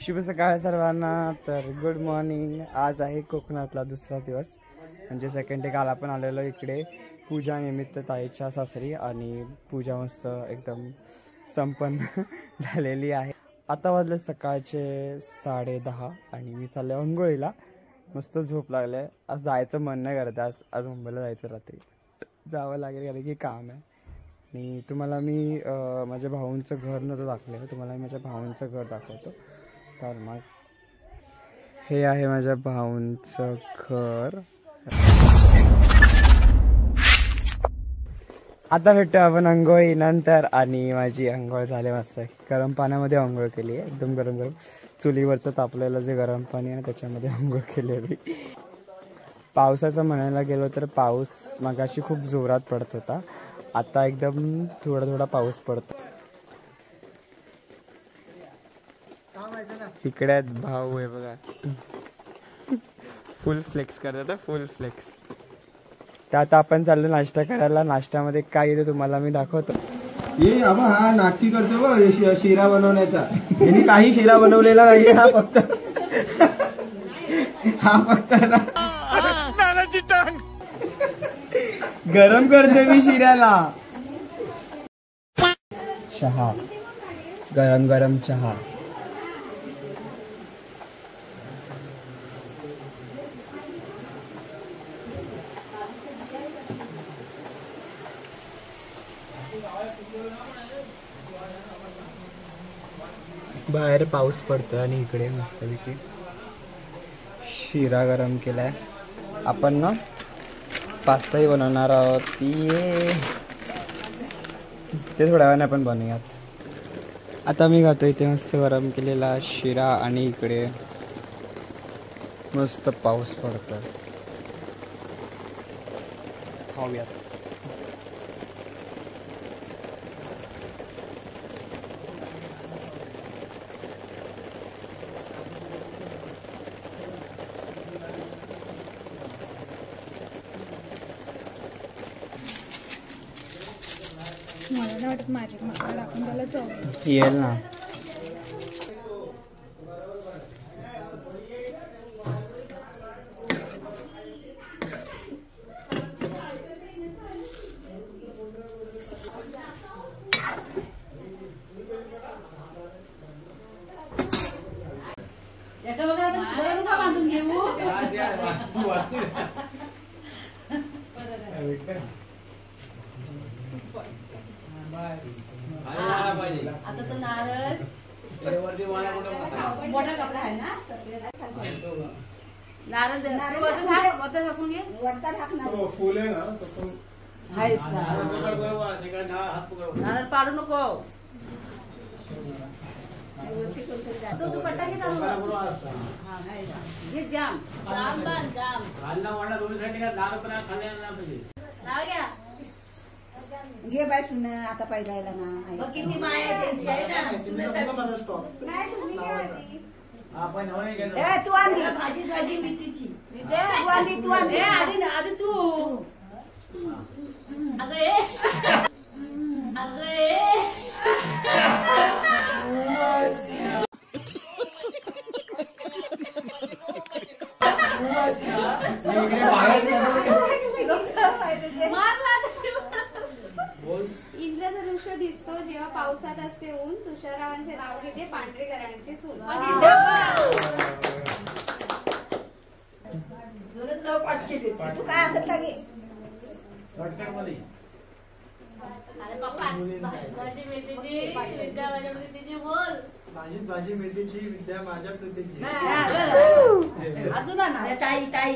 शुभ सकाळ सर्वांना. तर गुड मॉर्निंग. आज आहे कोकणातला दुसरा दिवस, म्हणजे सेकंड डे. काल आपण आलेलो इकडे पूजा निमित्त ताईच्या सासरी, आणि पूजा मस्त एकदम संपन्न झालेली आहे. आता वाजले सकाळचे 10:30 आणि मी चालले अंघोळीला. मस्त झोप लागले. आज जायचं मन नाही करत. आज मुंबईला जायचं, रात्री जावं लागेल कारण की काम आहे. आणि तुम्हाला मी माझ्या भाऊंचं घर नव्हतं दाखवलं, तुम्हाला मी माझ्या भाऊंचं घर दाखवतो. तर मग हे आहे माझ्या भाऊंचं घर. आता भेटतो आपण अंघोळी नंतर. आणि माझी अंघोळ झाली मस्त. गरम पाण्यामध्ये अंघोळ केली आहे, एकदम गरम गरम चुलीवरचं तापलेलं जे गरम पाणी आहे त्याच्यामध्ये अंघोळ केली आहे मी. पावसाचं म्हणायला गेलो तर पाऊस मगाशी खूप जोरात पडत होता, आता एकदम थोडा थोडा पाऊस पडतो. इकडे आहेत भाऊ, आहे बघा, फुल फ्लेक्स करतात, फुल फ्लेक्स. तर आता आपण चाललो नाश्ता करायला. नाश्त्यामध्ये काय येतं तुम्हाला मी दाखवतो. ये आबा हा नाटकी करतो बघ शिरा बनवण्याचा. यांनी काही शिरा बनवलेला नाही, हा फक्त नानाची टांग गरम करते मी शिऱ्याला. चहा, गरम गरम चहा. बाहेर पाऊस पडतोय आणि इकडे मस्तपैकी शिरा गरम केलाय. आपण ना पास्ताही बनवणार आहोत, ते थोड्या वेळाने आपण बनवूयात. आता मी खातो इथे मस्त गरम केलेला शिरा, आणि इकडे मस्त पाऊस पडतोय. खाऊयात. मला नाही वाटत मॅजिक मसाला टाकून त्याला चव येईल ना. बांधून घेऊ. आता तर नारळ मोठा कपडा आहे ना, नारळ झाकून घे. फुल आहे ना, नारळ पाडू नको. दुपट्टा घे, जाम जाम जाम घे बाय सुन. आता पहिला ना किती माया त्यांची आहे ना. तू आधी भाजी भाजी मेथीची तू आधी आधी तू. अगं ये अगं ये. इंद्रधनुष्य दिसतो जेव्हा पावसात असते ऊन. तुषाररावांचे नाव घेते पांढरे घराण्याची सून. तू काय असत लागे. भाजी मेथीची विद्या माझ्या प्रीतीची बोल. भाजी मेथीची विद्या माझ्या प्रीतीची. अजून ना ताई ताई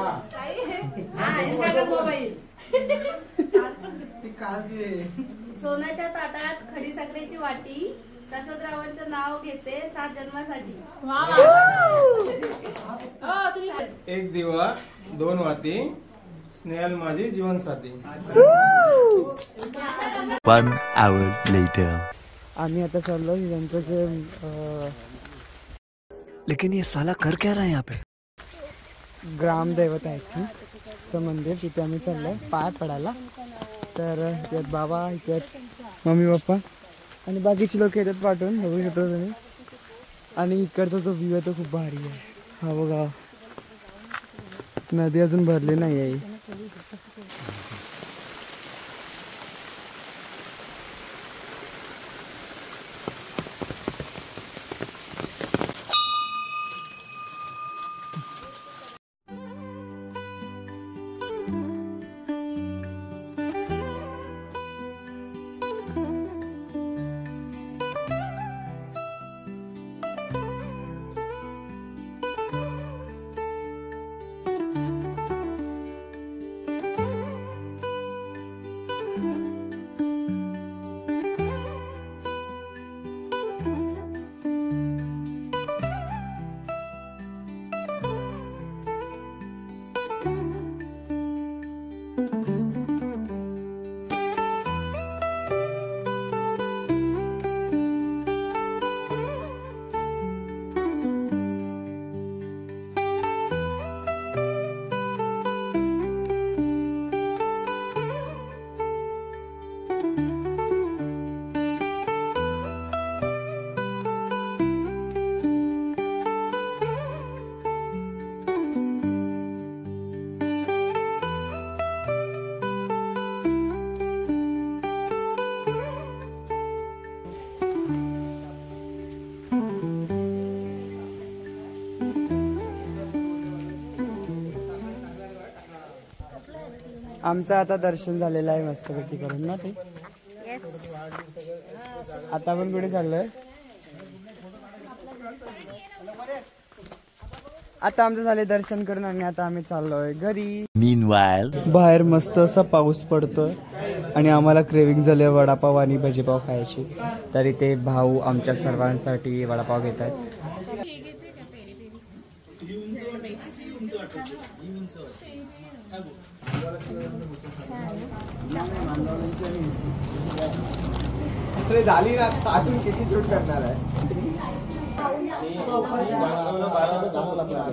मोबाईल. सोन्याच्या ताटात खडी साखरेची वाटी. कसदरावांचं नाव घेते 7 जन्मासाठी. एक दिवा 2 वाती, स्नेहल माझी जीवनसाथी. 1 hour later. आम्ही आता चाललो त्यांचं जे लेकिन ये साला कर क्या रहा है यहाँ पे. ग्रामदैवत आहे चं मंदिर, तिथे आम्ही चाललोय पाय पडायला. तर इथे बाबा, इथे मम्मी पप्पा आणि बाकीचे लोक येतात पाठवून, बघू शकता तुम्ही. आणि इकडचा जो व्ह्यू आहे तो खूप भारी आहे. हा बघा, नदी अजून भरली नाही आहे. आमचं आता दर्शन झालेलं आहे मस्तपैकी करून ना ते. आता आपण कुठे चाललोय? आता आमचं झाले दर्शन करून आणि आता आम्ही चाललोय घरी. बाहेर मस्त असा पाऊस पडतोय आणि आम्हाला क्रेविंग झाले वडापाव आणि भजीपाव खायची. तरी ते भाऊ आमच्या सर्वांसाठी वडापाव घेत आहेत. झाली ना ताटून किती शूट करणार आहे?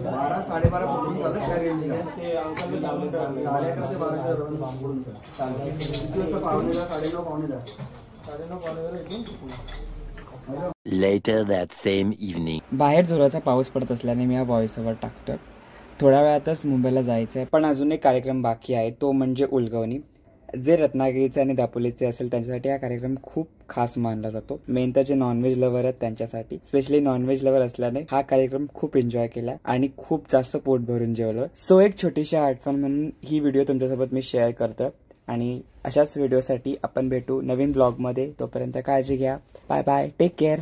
12 साडेबारा पकडून चालत त्या रेंजला 11:30 ते 12च्या दरम्यान बांबून किती वाजता? पावणे 9:30 Later that same evening. बाहेर जोराचा पाऊस पडत असल्याने मी हा व्हॉइस ओव्हर टाकतोय. थोड्या वेळातच मुंबईला जायचं आहे, पण अजून एक कार्यक्रम बाकी आहे, तो म्हणजे उलगवणी. जे रत्नागिरीचे आणि दापोलीचे असेल त्यांच्यासाठी हा कार्यक्रम खूप खास मानला जातो. मेन तर जे नॉनव्हेज लवर आहेत त्यांच्यासाठी, स्पेशली नॉनव्हेज लवर असल्याने हा कार्यक्रम खूप एन्जॉय केला आणि खूप जास्त पोट भरून जेवलं. सो एक छोटीशी आठवण म्हणून ही व्हिडिओ तुमच्यासोबत मी शेअर करतो आणि अशाच व्हिडिओसाठी आपण भेटू नवीन ब्लॉगमध्ये. तोपर्यंत काळजी घ्या. Bye bye, take care.